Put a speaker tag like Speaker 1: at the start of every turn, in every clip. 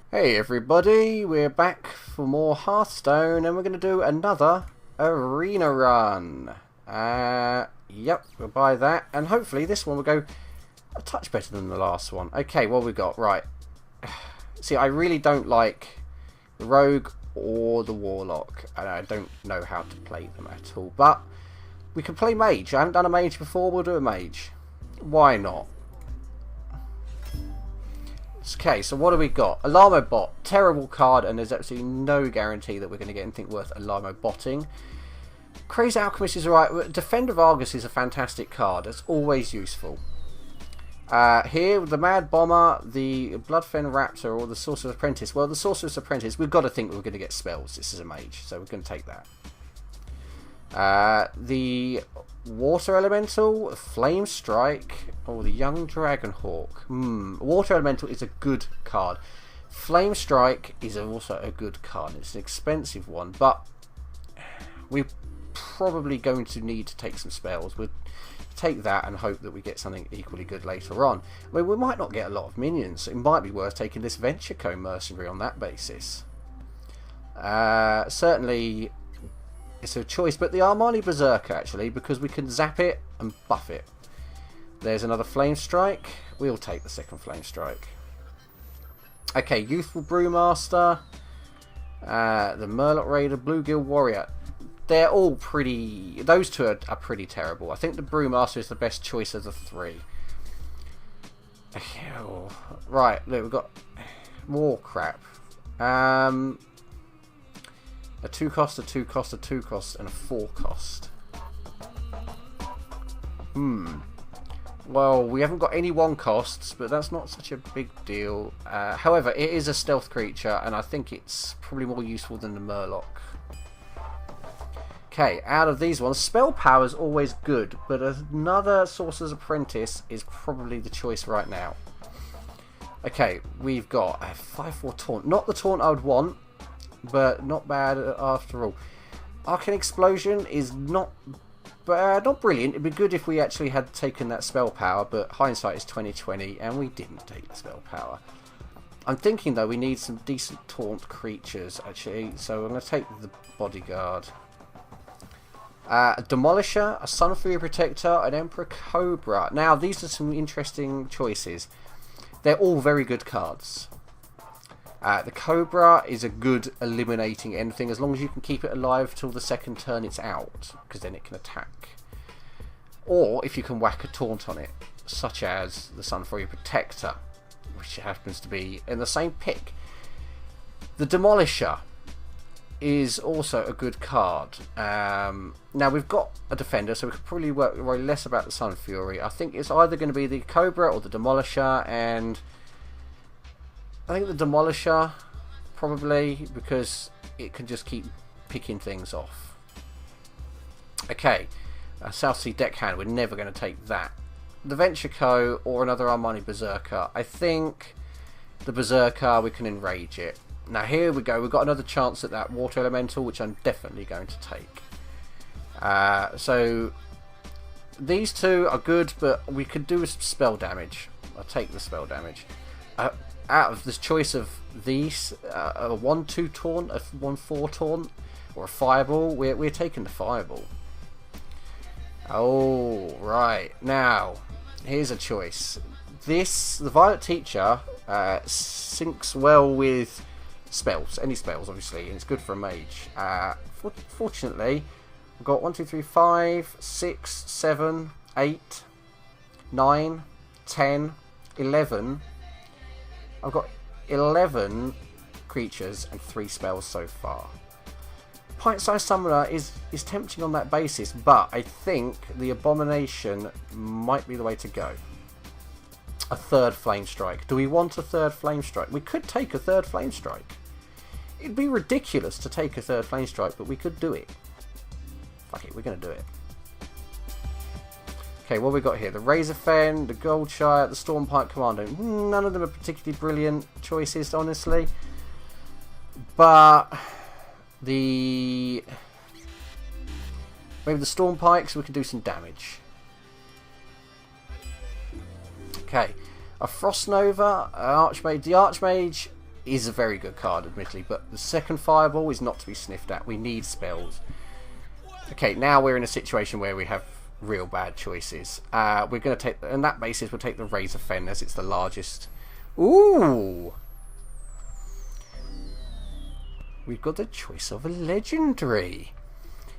Speaker 1: Hey everybody, we're back for more Hearthstone and we're going to do another arena run. Yep, we'll buy that and hopefully this one will go a touch better than the last one. Okay, what we got? Right. See, I really don't like the Rogue or the Warlock and I don't know how to play them at all. But we can play Mage. I haven't done a Mage before, we'll do a Mage. Why not? Okay, so what do we got? Alarmo Bot, terrible card, and there's absolutely no guarantee that we're going to get anything worth Alarmo Botting. Crazy Alchemist is alright. Defender of Argus is a fantastic card. It's always useful. Here, the Mad Bomber, the Bloodfen Raptor, or the Sorcerer's Apprentice. Well, the Sorcerer's Apprentice, we've got to think we're going to get spells. This is a mage, so we're going to take that. The Water Elemental, Flame Strike, or the Young Dragon Hawk. Water Elemental is a good card. Flame Strike is also a good card. It's an expensive one, but we're probably going to need to take some spells. We'll take that and hope that we get something equally good later on. I mean, we might not get a lot of minions. It might be worth taking this Venture Co mercenary on that basis. Certainly it's a choice, but the Armani Berserker actually, because we can zap it and buff it. There's another Flame Strike. We'll take the second Flame Strike. Okay, Youthful Brewmaster, the Murloc Raider, Bluegill Warrior. They're all pretty. Those two are pretty terrible. I think the Brewmaster is the best choice of the three. Right, look, we've got more crap. A 2-cost, a 2-cost, a 2-cost, and a 4-cost. Well, we haven't got any 1-costs, but that's not such a big deal. However, it is a stealth creature, and I think it's probably more useful than the Murloc. Okay, out of these ones, Spell Power is always good, but another Sorcerer's Apprentice is probably the choice right now. Okay, we've got a 5/4 Taunt. Not the Taunt I would want, but not bad after all. Arcane Explosion is not brilliant. It'd be good if we actually had taken that spell power, but hindsight is 20/20, and we didn't take the spell power. I'm thinking though we need some decent taunt creatures actually, so I'm going to take the Bodyguard. A Demolisher, a Sunfury Protector, an Emperor Cobra. Now these are some interesting choices. They're all very good cards. The Cobra is a good eliminating anything as long as you can keep it alive till the second turn it's out, because then it can attack. Or if you can whack a taunt on it, such as the Sunfury Protector, which happens to be in the same pick. The Demolisher is also a good card. Now we've got a defender, so we could probably worry less about the Sunfury. I think it's either going to be the Cobra or the Demolisher, and I think the Demolisher, probably, because it can just keep picking things off. Okay, South Sea Deckhand, we're never going to take that. The Venture Co. or another Armani Berserker. I think the Berserker, we can enrage it. Now here we go, we've got another chance at that Water Elemental, which I'm definitely going to take. So these two are good, but we could do some spell damage. I'll take the spell damage. Out of this choice of these, a 1/2 taunt, a 1/4 taunt, or a fireball, we're taking the fireball. Oh, right. Now, here's a choice. The Violet Teacher syncs well with spells, any spells obviously, and it's good for a mage. Fortunately, we've got 1, 2, 3, 5, 6, 7, 8, 9, 10, 11. I've got 11 creatures and 3 spells so far. Pint-sized Summoner is tempting on that basis, but I think the Abomination might be the way to go. A third Flame Strike. Do we want a third Flame Strike? We could take a third Flame Strike. It'd be ridiculous to take a third Flame Strike, but we could do it. Fuck it, we're going to do it. Okay, what have we got here? The Razorfen, the Goldshire, the Stormpike Commando. None of them are particularly brilliant choices, honestly. But maybe the Stormpikes, we can do some damage. Okay, a Frost Nova, an Archmage. The Archmage is a very good card, admittedly, but the second Fireball is not to be sniffed at. We need spells. Okay, now we're in a situation where we have real bad choices. We're going to take, on that basis, we'll take the Razor Fen as it's the largest. Ooh! We've got the choice of a legendary.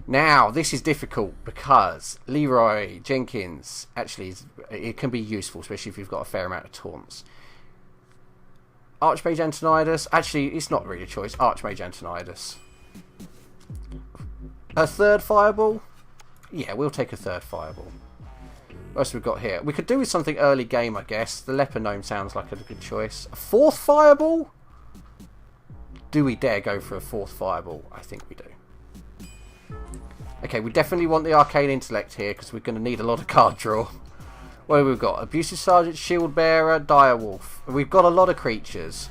Speaker 1: Now, this is difficult because Leroy Jenkins, actually, it can be useful, especially if you've got a fair amount of taunts. Archmage Antonidas, actually, it's not really a choice. Archmage Antonidas. A third Fireball? Yeah, we'll take a third Fireball. What else have we got here? We could do with something early game, I guess. The Leper Gnome sounds like a good choice. A fourth Fireball? Do we dare go for a fourth Fireball? I think we do. Okay, we definitely want the Arcane Intellect here because we're going to need a lot of card draw. What have we got? Abusive Sergeant, Shield Bearer, Direwolf. We've got a lot of creatures.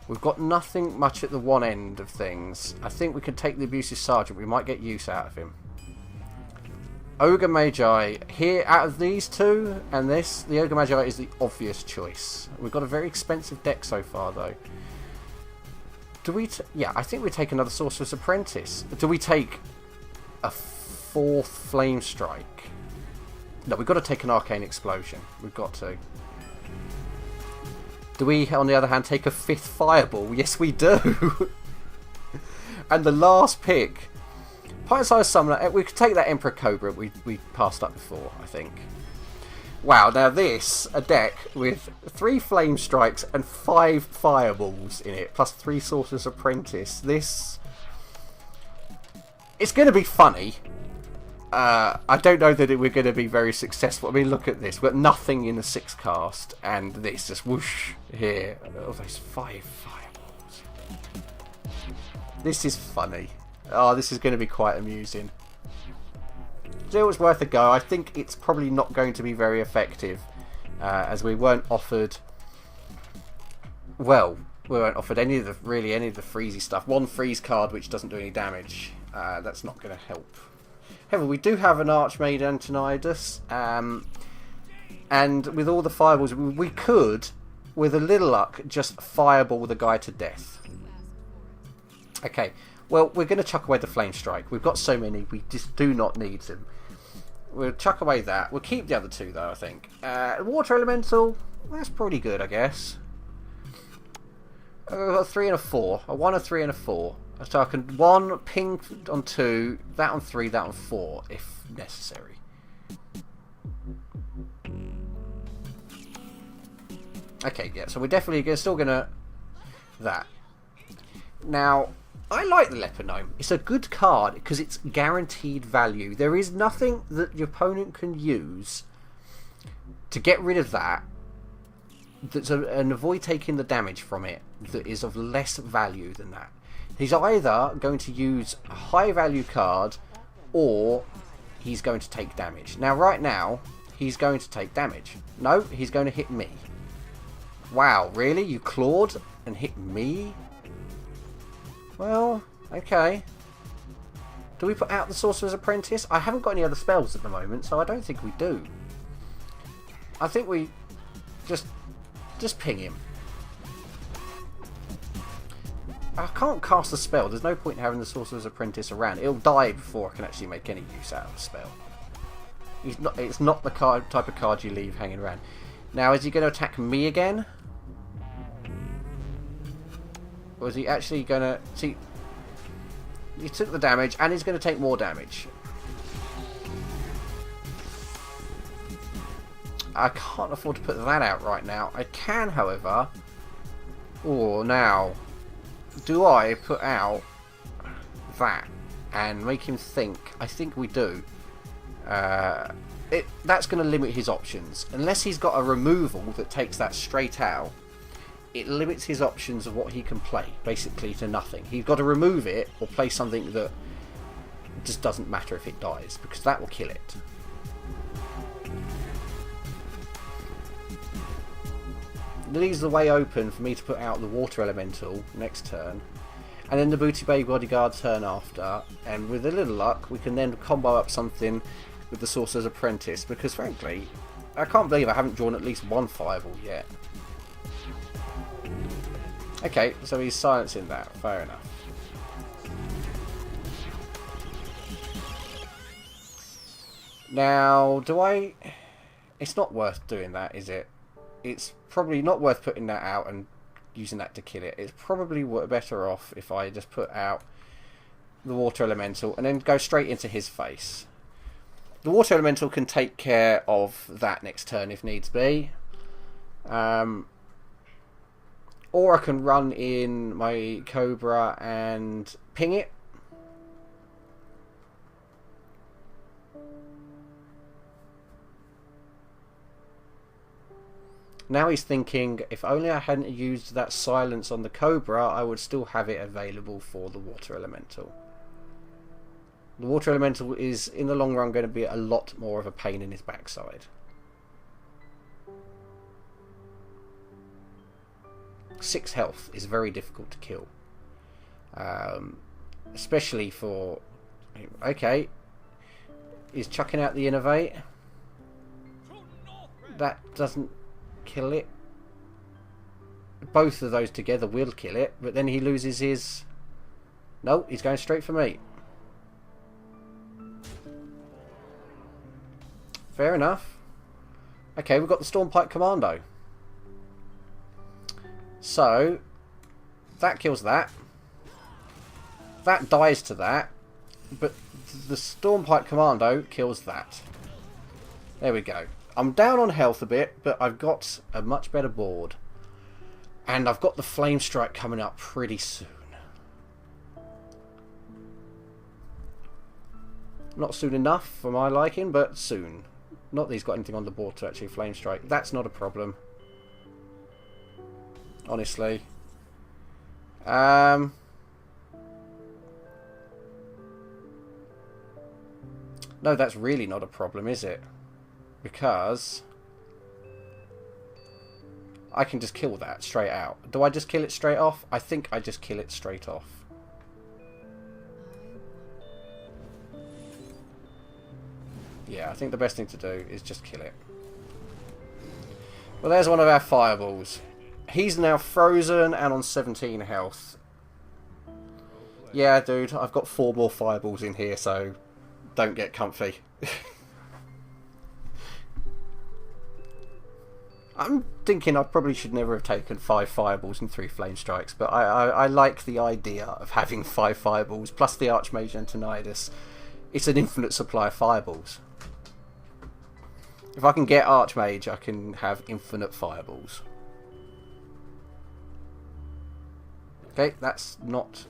Speaker 1: We've got nothing much at the one end of things. I think we could take the Abusive Sergeant. We might get use out of him. Ogre Magi. Here, out of these two and this, the Ogre Magi is the obvious choice. We've got a very expensive deck so far, though. Do we... yeah, I think we take another Sorcerer's Apprentice. Do we take a fourth Flame Strike? No, we've got to take an Arcane Explosion. We've got to. Do we, on the other hand, take a fifth Fireball? Yes, we do. And the last pick, Pint-Sized Summoner. We could take that Emperor Cobra we passed up before, I think. Wow, now this, a deck with 3 Flame Strikes and 5 Fireballs in it, plus 3 Sorcerer's Apprentice. This... it's going to be funny. I don't know that we're going to be very successful. I mean, look at this. We've got nothing in the 6 cast, and this just whoosh here. Oh, those 5 Fireballs. This is funny. Oh, this is going to be quite amusing. Still, it's worth a go. I think it's probably not going to be very effective, as we weren't offered... well, we weren't offered any of the freezy stuff. One freeze card which doesn't do any damage. That's not going to help. However, we do have an Archmage Antonidas, and with all the Fireballs, we could, with a little luck, just Fireball the guy to death. Okay, well, we're going to chuck away the Flame Strike. We've got so many, we just do not need them. We'll chuck away that. We'll keep the other 2, though, I think. Water Elemental, that's pretty good, I guess. We've got a 3 and a 4. A 1, a 3, and a 4. So I can 1, ping on 2, that on 3, that on 4, if necessary. Okay, yeah, so we're definitely still going to... that. Now, I like the Leper Gnome. It's a good card because it's guaranteed value. There is nothing that your opponent can use to get rid of that and avoid taking the damage from it that is of less value than that. He's either going to use a high value card or he's going to take damage. Now, right now, he's going to take damage. No, he's going to hit me. Wow, really? You clawed and hit me? Well, okay. Do we put out the Sorcerer's Apprentice? I haven't got any other spells at the moment, so I don't think we do. I think we just ping him. I can't cast a spell. There's no point in having the Sorcerer's Apprentice around. It'll die before I can actually make any use out of the spell. It's not the type of card you leave hanging around. Now, is he going to attack me again? Or is he actually going to... see, he took the damage and he's going to take more damage. I can't afford to put that out right now. I can, however... oh, now... do I put out that and make him think? I think we do. That's going to limit his options. Unless he's got a removal that takes that straight out, it limits his options of what he can play, basically to nothing. He's got to remove it or play something that just doesn't matter if it dies, because that will kill it. It leaves the way open for me to put out the Water Elemental next turn, and then the Booty Bay Bodyguard turn after, and with a little luck we can then combo up something with the Sorcerer's Apprentice, because frankly I can't believe I haven't drawn at least one Fireball yet. Okay, so he's silencing that. Fair enough. Now, do I... It's not worth doing that, is it? It's probably not worth putting that out and using that to kill it. It's probably better off if I just put out the Water Elemental and then go straight into his face. The Water Elemental can take care of that next turn if needs be. Or I can run in my Cobra and ping it. Now he's thinking, if only I hadn't used that silence on the Cobra, I would still have it available for the Water Elemental. The Water Elemental is, in the long run, going to be a lot more of a pain in his backside. 6 health is very difficult to kill. Especially for... Okay. He's chucking out the Innovate. That doesn't kill it. Both of those together will kill it, but then he loses his... No, he's going straight for me. Fair enough. Okay, we've got the Stormpike Commando. So, that kills that. That dies to that. But the Stormpike Commando kills that. There we go. I'm down on health a bit, but I've got a much better board. And I've got the Flame Strike coming up pretty soon. Not soon enough for my liking, but soon. Not that he's got anything on the board to actually Flame Strike. That's not a problem. Honestly. No, that's really not a problem, is it? Because I can just kill that straight out. Do I just kill it straight off? I think I just kill it straight off. Yeah, I think the best thing to do is just kill it. Well, there's one of our fireballs. He's now frozen and on 17 health. Yeah, dude, I've got 4 more fireballs in here, so don't get comfy. I'm thinking I probably should never have taken 5 fireballs and 3 flame strikes, but I like the idea of having 5 fireballs plus the Archmage Antonidas. It's an infinite supply of fireballs. If I can get Archmage, I can have infinite fireballs. Okay, that's not...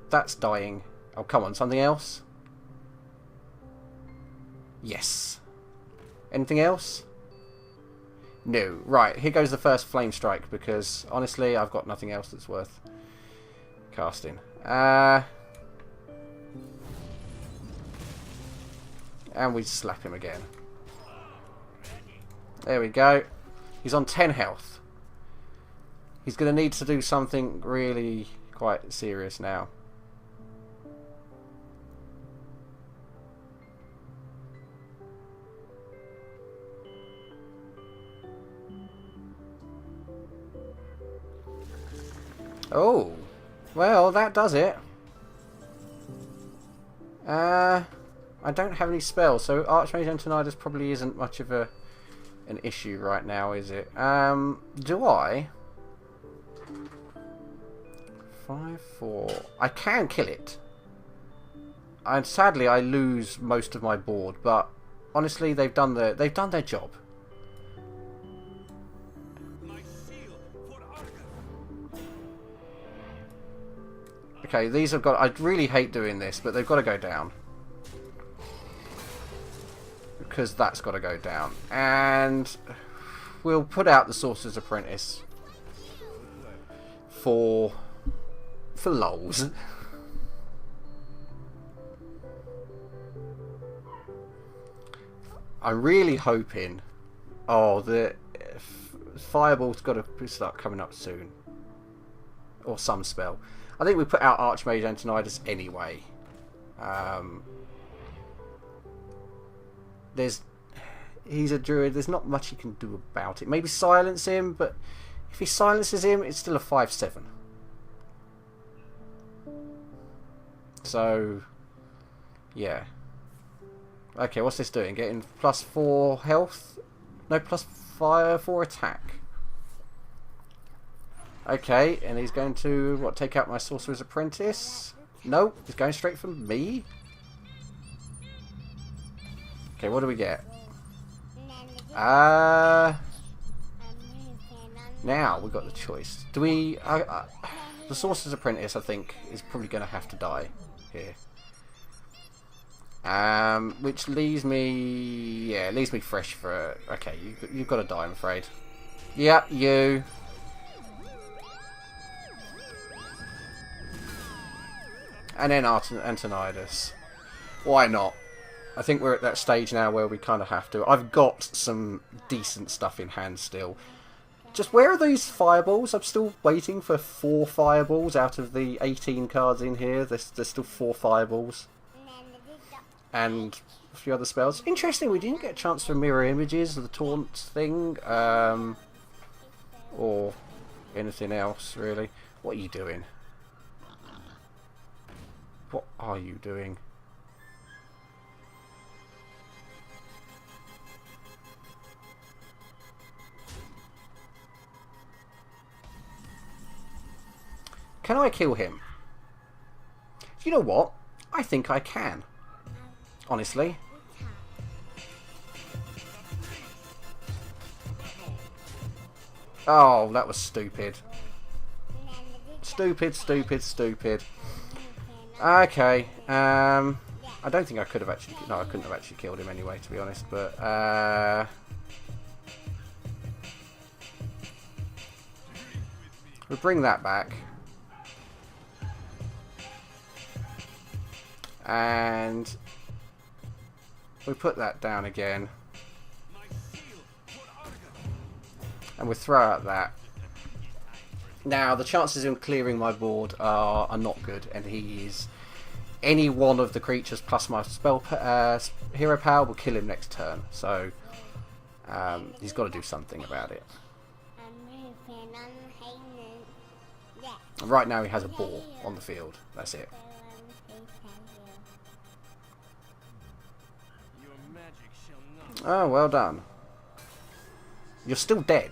Speaker 1: That's dying. Oh, come on, something else? Yes. Anything else? No. Right, here goes the first Flame Strike, because, honestly, I've got nothing else that's worth casting. And we slap him again. There we go. He's on 10 health. He's going to need to do something really quite serious now. Oh, well, that does it. I don't have any spells, so Archmage Antonidas probably isn't much of an issue right now, is it? Do I? 5-4. I can kill it. And sadly, I lose most of my board, but honestly, they've done their job. Okay, these have got... I really hate doing this, but they've got to go down. Because that's got to go down. And we'll put out the Sorcerer's Apprentice for lols. I'm really hoping... Oh, the Fireball's got to start coming up soon. Or some spell. I think we put out Archmage Antonidas anyway. He's a druid. There's not much you can do about it. Maybe silence him, but If he silences him, it's still a 5/7. So, yeah. Okay, what's this doing? Getting +4 health? No, +4 attack. Okay, and he's going to, what, take out my Sorcerer's Apprentice? No, he's going straight for me. Okay, what do we get? Now we've got the choice. Do we... the Sorcerer's Apprentice, I think, is probably going to have to die here. Which leaves me... yeah, it leaves me fresh for... okay, you've got to die, I'm afraid. Yep, you... and then Antonidas. Why not? I think we're at that stage now where we kind of have to. I've got some decent stuff in hand still. Just where are these fireballs? I'm still waiting for 4 fireballs out of the 18 cards in here. There's still 4 fireballs. And a few other spells. Interesting, we didn't get a chance for mirror images of the taunt thing. Or anything else, really. What are you doing? What are you doing? Can I kill him? You know what? I think I can. Honestly. Oh, that was stupid. Stupid, stupid, stupid. Okay. I don't think I could have actually... no, I couldn't have actually killed him anyway, to be honest. But, we'll bring that back. And we put that down again. And we'll throw out that. Now, the chances of him clearing my board are not good. And he is... any one of the creatures plus my spell hero power will kill him next turn. So, he's got to do something about it. Right now he has a ball on the field. That's it. Oh, well done. You're still dead.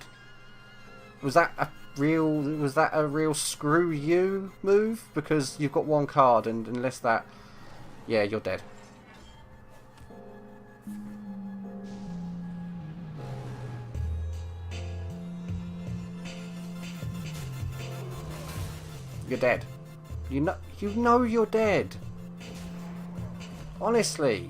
Speaker 1: Was that a real screw you move? Because you've got 1 card, and unless that... yeah, you're dead. You're dead. You know you're dead. Honestly.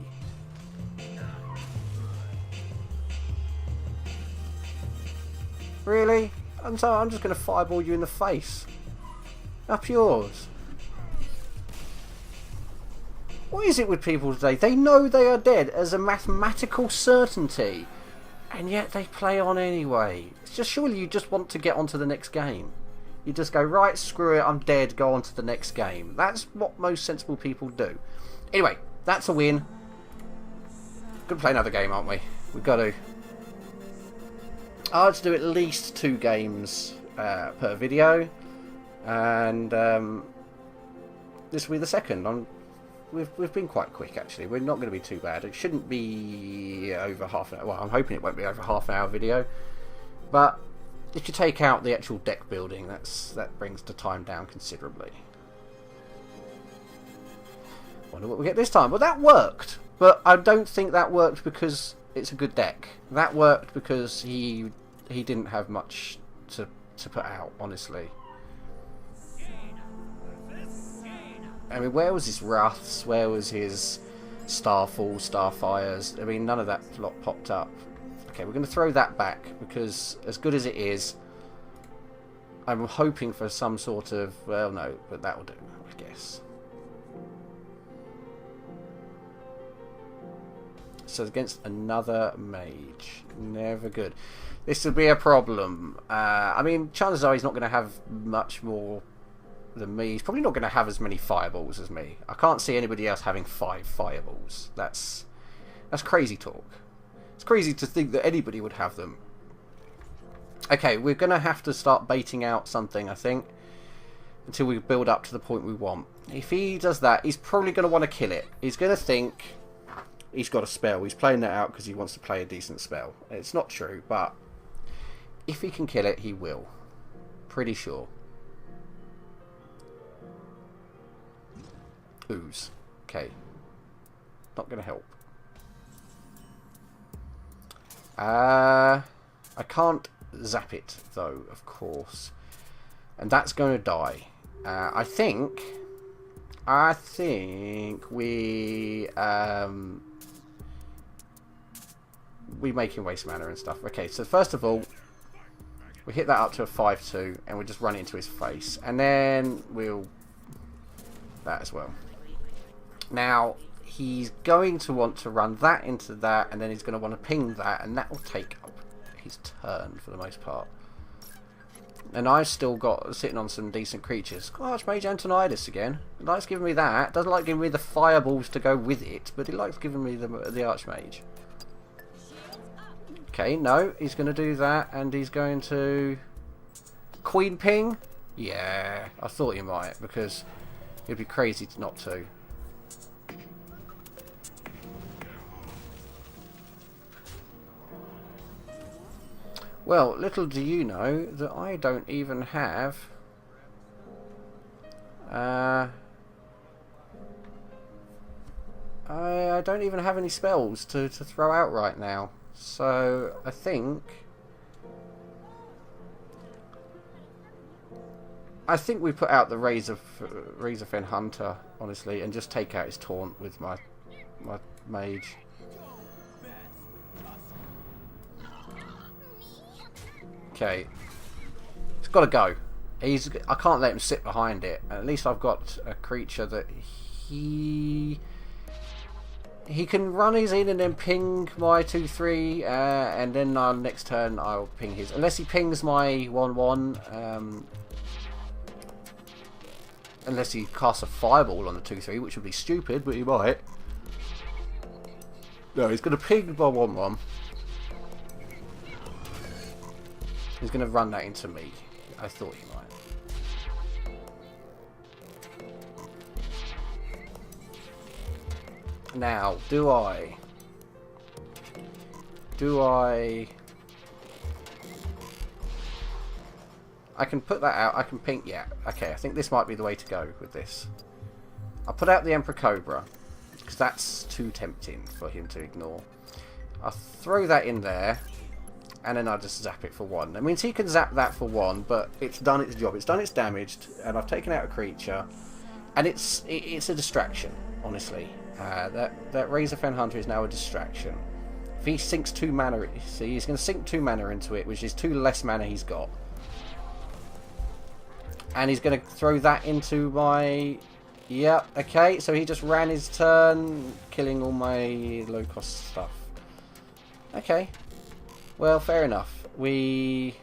Speaker 1: Really? And so I'm just going to fireball you in the face. Up yours. What is it with people today? They know they are dead as a mathematical certainty. And yet they play on anyway. It's just, surely you just want to get on to the next game. You just go, right, screw it, I'm dead, go on to the next game. That's what most sensible people do. Anyway, that's a win. Gonna play another game, aren't we? We've got to. I like to do at least 2 games per video, and this will be the second. We've been quite quick actually. We're not going to be too bad. It shouldn't be over half an hour. Well, I'm hoping it won't be over half an hour video, but if you take out the actual deck building, that brings the time down considerably. Wonder what we get this time. Well, that worked, but I don't think that worked because it's a good deck. That worked because he didn't have much to put out, honestly. I mean, where was his Wraths? Where was his Starfall, Starfires? I mean, none of that lot popped up. Okay, we're going to throw that back because as good as it is, I'm hoping for some sort of... well, no, but that will do, I guess. So against another mage. Never good. This would be a problem. I mean, chances are he's not going to have much more than me. He's probably not going to have as many fireballs as me. I can't see anybody else having 5 fireballs. That's crazy talk. It's crazy to think that anybody would have them. Okay, we're going to have to start baiting out something, I think, until we build up to the point we want. If he does that, he's probably going to want to kill it. He's going to think he's got a spell. He's playing that out because he wants to play a decent spell. It's not true, but if he can kill it, he will. Pretty sure. Ooze. Okay. Not going to help. I can't zap it, though, of course. And that's going to die. I think we make him waste mana and stuff. Okay, so first of all, we hit that up to a 5-2, and we just run it into his face. And then we'll... that as well. Now, he's going to want to run that into that, and then he's going to want to ping that, and that will take up his turn for the most part. And I've still got sitting on some decent creatures. Archmage Antonidas again. He likes giving me that. Doesn't like giving me the fireballs to go with it, but he likes giving me the Archmage. Okay, no, he's going to do that, and he's going to Queen Ping. Yeah, I thought he might, because it'd be crazy not to. Well, little do you know that I don't even have I don't even have any spells to throw out right now. So I think we put out the Razorfen Hunter, honestly, and just take out his taunt with my mage. Okay, it's got to go. I can't let him sit behind it. At least I've got a creature that he can run his in and then ping my 2/3, and then next turn I'll ping his. Unless he pings my 1/1, unless he casts a fireball on the 2/3, which would be stupid, but he might. No, he's going to ping my 1/1. He's going to run that into me. I thought he might. Now, do I can put that out. I can ping. Yeah. Okay, I think this might be the way to go with this. I'll put out the Emperor Cobra, because that's too tempting for him to ignore. I'll throw that in there. And then I'll just zap it for 1. That means he can zap that for 1, but it's done its job. It's done its damage, and I've taken out a creature. And it's a distraction, honestly. That Razorfen Hunter is now a distraction. If he sinks 2 mana, see, he's going to sink 2 mana into it, which is 2 less mana he's got. And he's going to throw that into my... Yep, okay, so he just ran his turn, killing all my low-cost stuff. Okay. Well, fair enough. We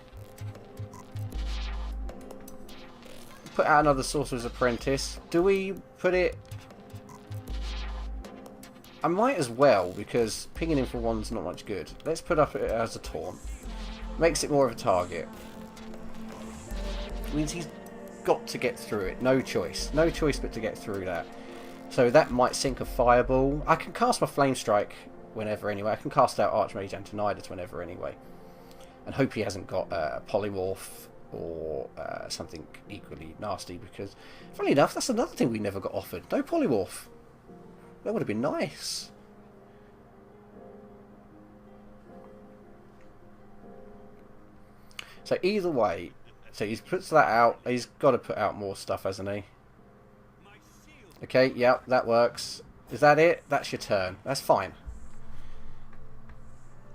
Speaker 1: put out another Sorcerer's Apprentice. Do we put it... I might as well, because pinging him for 1's not much good. Let's put up it as a taunt. Makes it more of a target. Means he's got to get through it. No choice. No choice but to get through that. So that might sink a fireball. I can cast my Flame Strike whenever anyway. I can cast out Archmage Antonidas whenever anyway. And hope he hasn't got a Polymorph or something equally nasty, because, funny enough, that's another thing we never got offered. No Polymorph. That would have been nice. So either way, so he puts that out. He's got to put out more stuff, hasn't he? Okay, yep, that works. Is that it? That's your turn. That's fine.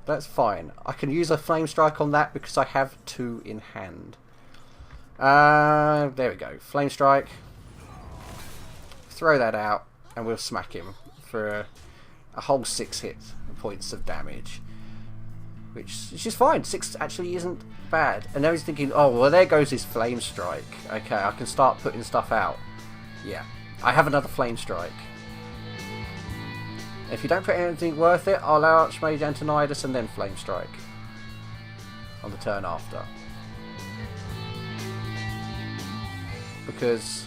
Speaker 1: That's fine. I can use a Flame Strike on that because I have 2 in hand. There we go. Flame Strike. Throw that out, and we'll smack him for a whole 6 hit points of damage. Which is just fine. 6 actually isn't bad. And now he's thinking, oh, well, there goes his Flame Strike. Okay, I can start putting stuff out. Yeah. I have another Flame Strike. If you don't put anything worth it, I'll allow Archmage Antonidas and then Flame Strike on the turn after. because...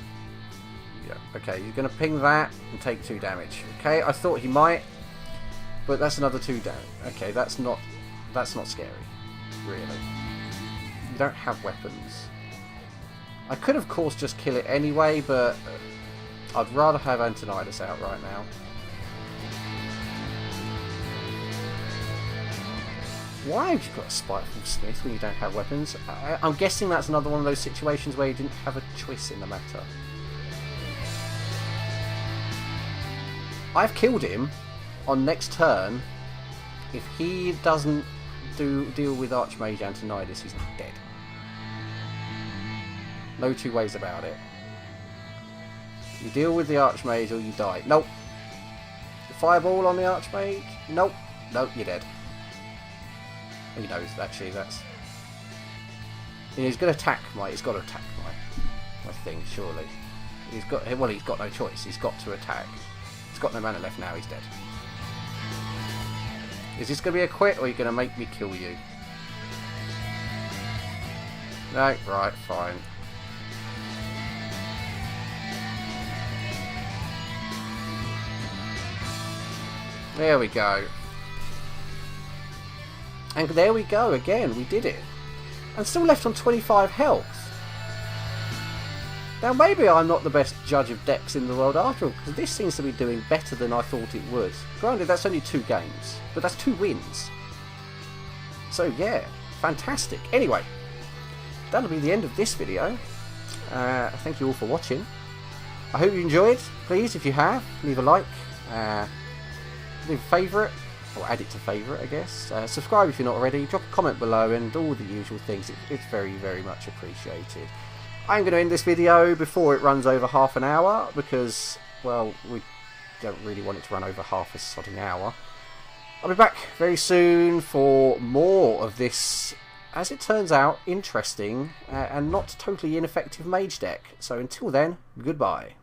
Speaker 1: Yeah, okay, he's going to ping that and take 2 damage. Okay, I thought he might, but that's another 2 damage. Okay, that's not scary, really. You don't have weapons. I could, of course, just kill it anyway, but I'd rather have Antonidas out right now. Why have you got a Spiteful Smith when you don't have weapons? I'm guessing that's another one of those situations where you didn't have a choice in the matter. I've killed him on next turn. If he doesn't deal with Archmage Antonidas, he's dead. No 2 ways about it. You deal with the Archmage or you die. Nope. Fireball on the Archmage? Nope. Nope, you're dead. He knows, actually, that's... He's going to attack he's got to attack my thing, surely. He's got no choice. He's got to attack. He's got no mana left now, he's dead. Is this going to be a quit, or are you going to make me kill you? No, right, fine. There we go. And there we go again, we did it. And still left on 25 health. Now maybe I'm not the best judge of decks in the world after all, because this seems to be doing better than I thought it would. Granted, that's only 2 games, but that's 2 wins. So yeah, fantastic. Anyway, that'll be the end of this video. Thank you all for watching. I hope you enjoyed. Please, if you have, leave a like, leave a favourite, or add it to favourite, I guess. Subscribe if you're not already. Drop a comment below and all the usual things. It's very, very much appreciated. I'm going to end this video before it runs over half an hour because, well, we don't really want it to run over half a sodding hour. I'll be back very soon for more of this, as it turns out, interesting and not totally ineffective mage deck. So until then, goodbye.